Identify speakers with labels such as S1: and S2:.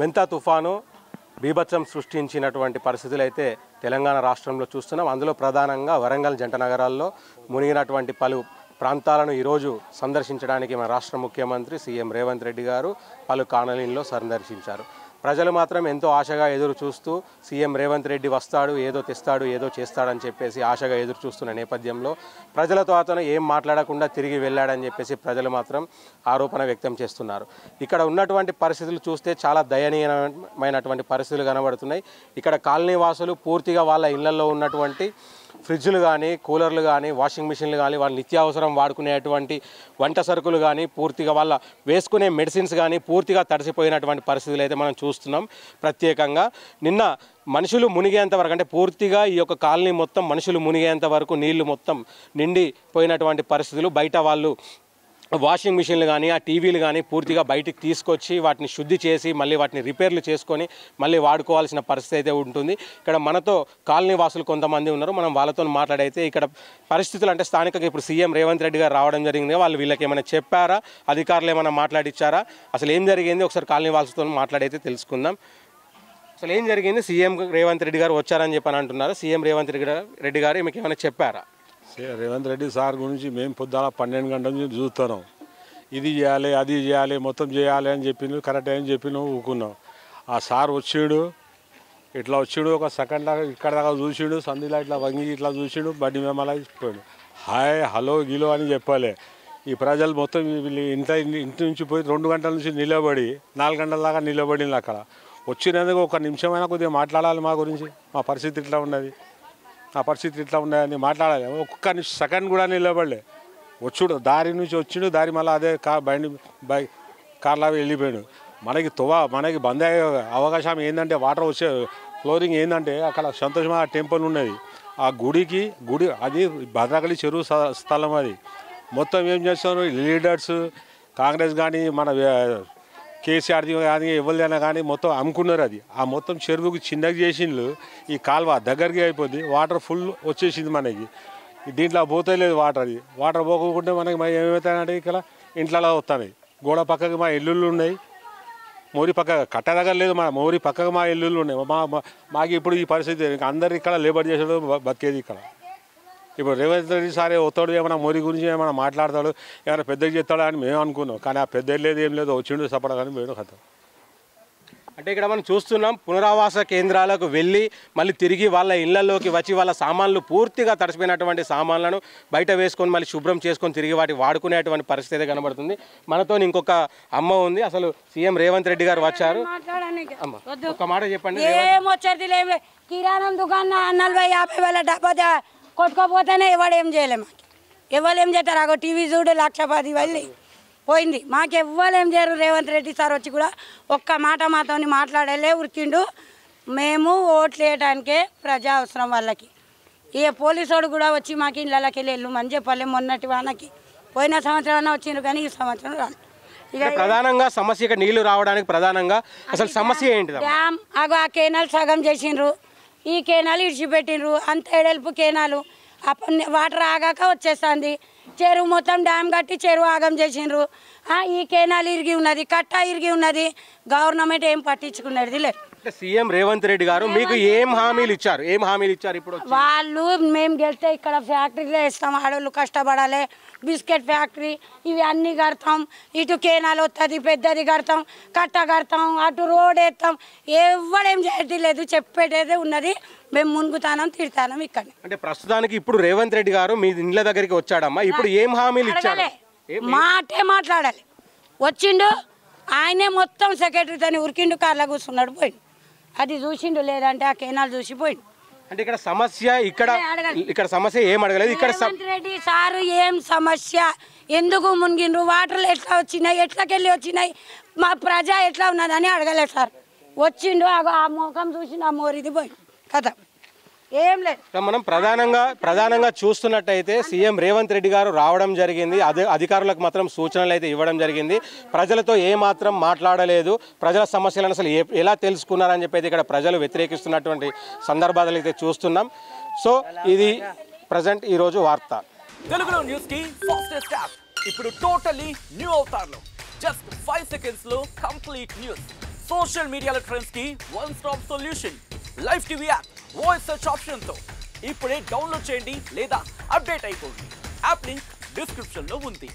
S1: మెంతా తుఫాను బీభత్సం సృష్టించినటువంటి పరిస్థితులు అయితే తెలంగాణ రాష్ట్రంలో చూస్తున్నాం. అందులో ప్రధానంగా వరంగల్ జంట నగరాల్లో మునిగినటువంటి పలు ప్రాంతాలను ఈరోజు సందర్శించడానికి మన రాష్ట్ర ముఖ్యమంత్రి సీఎం రేవంత్ రెడ్డి గారు పలు కాలనీల్లో సందర్శించారు. ప్రజలు మాత్రం ఎంతో ఆశగా ఎదురు చూస్తూ సీఎం రేవంత్ రెడ్డి వస్తాడు, ఏదో తెస్తాడు, ఏదో చేస్తాడని చెప్పేసి ఆశగా ఎదురు చూస్తున్న నేపథ్యంలో ప్రజలతో అతను ఏం మాట్లాడకుండా తిరిగి వెళ్ళాడని చెప్పేసి ప్రజలు మాత్రం ఆరోపణ వ్యక్తం చేస్తున్నారు. ఇక్కడ ఉన్నటువంటి పరిస్థితులు చూస్తే చాలా దయనీయమైనటువంటి పరిస్థితులు కనబడుతున్నాయి. ఇక్కడ కాలనీ వాసులు పూర్తిగా వాళ్ళ ఇళ్లలో ఉన్నటువంటి ఫ్రిడ్జ్లు కానీ, కూలర్లు కానీ, వాషింగ్ మిషన్లు కానీ, వాళ్ళ నిత్యావసరం వాడుకునేటువంటి వంట సరుకులు కానీ, పూర్తిగా వాళ్ళ వేసుకునే మెడిసిన్స్ కానీ పూర్తిగా తడిసిపోయినటువంటి పరిస్థితులు అయితే మనం చూస్తున్నాం. ప్రత్యేకంగా నిన్న మనుషులు మునిగేంత వరకు, అంటే పూర్తిగా ఈ యొక్క కాలనీ మొత్తం మనుషులు మునిగేంత వరకు నీళ్లు మొత్తం నిండిపోయినటువంటి పరిస్థితులు. బయట వాళ్ళు వాషింగ్ మిషన్లు కానీ, ఆ టీవీలు కానీ పూర్తిగా బయటికి తీసుకొచ్చి వాటిని శుద్ధి చేసి మళ్ళీ వాటిని రిపేర్లు చేసుకొని మళ్ళీ వాడుకోవాల్సిన పరిస్థితి అయితే ఉంటుంది. ఇక్కడ మనతో కాలనీ వాసులు కొంతమంది ఉన్నారు, మనం వాళ్ళతో మాట్లాడైతే ఇక్కడ పరిస్థితులు అంటే స్థానికంగా ఇప్పుడు సీఎం రేవంత్ రెడ్డి గారు రావడం జరిగింది. వాళ్ళు వీళ్ళకి ఏమైనా చెప్పారా, అధికారులు ఏమైనా మాట్లాడిచ్చారా, అసలు ఏం జరిగింది ఒకసారి కాలనీ వాళ్ళతో మాట్లాడైతే తెలుసుకుందాం. అసలు ఏం జరిగింది? సీఎం రేవంత్ రెడ్డి గారు వచ్చారని చెప్పని అంటున్నారు. సీఎం రేవంత్ రెడ్డి గారు మీకు ఏమైనా చెప్పారా?
S2: రేవంత్ రెడ్డి సార్ గురించి మేము పొద్దున 12 గంటల నుంచి చూస్తున్నాం. ఇది చేయాలి, అది చేయాలి, మొత్తం చేయాలి అని చెప్పిన కరెక్ట్ అని చెప్పిన ఊకున్నాం. ఆ సార్ వచ్చిండు, ఇట్లా వచ్చిండు, ఒక సెకండ్ దాకా ఇక్కడ దాకా చూసిండు, సంధిలో ఇట్లా వంగి ఇట్లా చూసిండు, బండి మేమలా పోయాడు. హాయ్ హలో గిలో అని చెప్పాలి. ఈ ప్రజలు మొత్తం వీళ్ళు ఇంటి నుంచి పోయి 2 గంటల నుంచి నిలబడి 4 గంటల దాకా నిలబడింది. అక్కడ వచ్చినందుకు ఒక నిమిషమైనా కొద్దిగా మాట్లాడాలి, మా గురించి మా పరిస్థితి ఇట్లా ఉన్నది, ఆ పరిస్థితి ఇట్లా ఉన్నాయని మాట్లాడాలి. ఒక్క సెకండ్ కూడా నిలబడలే. వచ్చుడు దారి నుంచి వచ్చిండు, దారి మళ్ళీ అదే కార్లా వెళ్ళిపోయాడు. మనకి బంద్ అయ్యే అవకాశం ఏంటంటే వాటర్ వచ్చే ఫ్లోరింగ్ ఏంటంటే అక్కడ సంతోషమైన టెంపుల్ ఉన్నది. ఆ గుడి అది భద్రకాళి చెరువు స్థలం. అది మొత్తం ఏం చేస్తారు లీడర్స్, కాంగ్రెస్ కానీ మన కేసీఆర్ది కానీ ఎవరిదైనా కానీ మొత్తం అమ్ముకున్నారు. అది ఆ మొత్తం చెరువుకి చిన్నగా చేసిండ్రు. ఈ కాలువ దగ్గరికి అయిపోద్ది, వాటర్ ఫుల్ వచ్చేసింది మనకి. దీంట్లో పోతలేదు వాటర్. అది వాటర్ పోకుంటే మనకి ఏమవుతాయంటే ఇక్కడ ఇంట్లో వస్తున్నాయి. గోడ పక్కకి మా ఇల్లుళ్ళు ఉన్నాయి, మోరి పక్క కట్ట దగ్గర లేదు, మా మోరి పక్కకు మా ఇల్లుళ్ళు ఉన్నాయి. మాకు ఇప్పుడు ఈ పరిస్థితి అందరు ఇక్కడ లేబర్ చేసాడు బతికేది ఇక్కడ. ఇప్పుడు రేవంత్ రెడ్డి సారే వస్తాడు, ఏమైనా మోరీ గురించి ఏమైనా మాట్లాడతాడు, ఏమైనా పెద్దగా చేస్తాడు అని మేము అనుకున్నాం. కానీ ఆ పెద్ద లేదు, ఏం లేదు, వచ్చిండు సపడ కానీ మేము కథ.
S1: అంటే ఇక్కడ మనం చూస్తున్నాం, పునరావాస కేంద్రాలకు వెళ్ళి మళ్ళీ తిరిగి వాళ్ళ ఇళ్లలోకి వచ్చి వాళ్ళ సామాన్లు పూర్తిగా తడిసిపోయినటువంటి సామాన్లను బయట వేసుకొని మళ్ళీ శుభ్రం చేసుకొని తిరిగి వాటి వాడుకునేటువంటి పరిస్థితి కనబడుతుంది. మనతో ఇంకొక అమ్మ ఉంది. అసలు సీఎం రేవంత్ రెడ్డి గారు వచ్చారు, అమ్మ ఒక మాట చెప్పండి.
S3: కిరాణం దుకాణం 40-50 వేల డబ్బా కొట్టుకోపోతేనే ఎవడేం చేయలేము, ఎవరేం చేస్తారు. అగో టీవీ చూడు 1,10,000 పోయింది. మాకు ఎవ్వరేం చేయరు. రేవంత్ రెడ్డి సార్ వచ్చి కూడా ఒక్క మాట మాతో మాట్లాడలే, ఉరికిండు. మేము ఓట్లు వేయడానికే ప్రజా అవసరం వాళ్ళకి. ఏ పోలీసోడు కూడా వచ్చి మాకు ఇళ్ళకి వెళ్ళమని చెప్పాలి. మొన్నటి వానకి పోయిన సంవత్సరం వచ్చిండ్రు కానీ ఈ సంవత్సరం రాను.
S1: ఇక ప్రధానంగా సమస్య నీళ్లు రావడానికి ప్రధానంగా అసలు సమస్య ఏంటి?
S3: డ్యామ్ అగో ఆ కేనాలు సగం చేసిండ్రు, ఈ కేనాలు ఇడిచిపెట్టిండ్రు. అంత ఎడల్పు కేనాలు వాటర్ ఆగాక వచ్చేస్తుంది. చెరువు మొత్తం డ్యామ్ కట్టి చెరువు ఆగం చేసిండ్రు. ఈ కేనాలు ఇరిగి ఉన్నది, కట్ట ఇరిగి ఉన్నది. గవర్నమెంట్ ఏం పట్టించుకున్నది లేదు.
S1: సీఎం రేవంత్ రెడ్డి గారు మీకు ఏం హామీలు ఇచ్చారు? ఇప్పుడు
S3: వాళ్ళు మేము గెలిస్తే ఇక్కడ ఫ్యాక్టరీలో వేస్తాం, ఆడవాళ్ళు కష్టపడాలి, బిస్కెట్ ఫ్యాక్టరీ ఇవి అన్నీ కడతాం, ఇటు కేనాలు వస్తుంది పెద్దది కడతాం, కట్ట కడతాం, అటు రోడ్ వేస్తాం. ఎవడేం చేయట్లేదు, చెప్పేటదే ఉన్నది. మేము మునుగుతానం తిడతానం ఇక్కడ.
S1: అంటే ప్రస్తుతానికి ఇప్పుడు రేవంత్ రెడ్డి గారు మీ ఇండ్ల దగ్గరికి వచ్చాడమ్మా, ఇప్పుడు ఏం హామీలు ఇచ్చారు?
S3: మాటే మాట్లాడాలి. వచ్చిండు ఆయనే మొత్తం సెక్రటరీతో ఉరికిండు, కార్లో కూర్చున్నాడు, పోయిండు. అది చూసిండు, లేదంటే ఆ కేనాలు చూసిపోయిండు.
S1: అంటే ఇక్కడ సమస్య ఇక్కడ సమస్య ఏం అడగలేదు. ఇక్కడ
S3: రేవంత్ రెడ్డి సారు ఏం సమస్య, ఎందుకు మునిగిండ్రు, వాటర్లు ఎట్లా వచ్చినాయి, ఎట్లకెళ్ళి వచ్చినాయి, మా ప్రజా ఎట్లా ఉన్నదని అడగలేదు సార్. వచ్చిండు ఆ ముఖం చూసిండు, ఆ మోరిది పోయిండు కథ. ఏం లేదు.
S1: మనం ప్రధానంగా చూస్తున్నట్టయితే సీఎం రేవంత్ రెడ్డి గారు రావడం జరిగింది. అధికారులకు మాత్రం సూచనలు అయితే ఇవ్వడం జరిగింది. ప్రజలతో ఏమాత్రం మాట్లాడలేదు. ప్రజల సమస్యలను అసలు ఎలా తెలుసుకున్నారని చెప్పి ఇక్కడ ప్రజలు వ్యతిరేకిస్తున్నటువంటి సందర్భాలు అయితే చూస్తున్నాం. సో ఇది ప్రజెంట్ ఈరోజు వార్త.
S4: తెలుగులో న్యూస్ కి ఫాస్టెస్ట్ యాప్ ఇప్పుడు టోటల్లీ న్యూ అవతార్లో జస్ట్ 5 seconds లో కంప్లీట్ న్యూస్. సోషల్ మీడియాలో ట్రెండ్స్ కి one stop solution. Live TV app voice search option తో ఇప్పుడే డౌన్లోడ్ చేయండి లేదా అప్డేట్ అయిపోండి. యాప్ లింక్ డిస్క్రిప్షన్ లో ఉంది.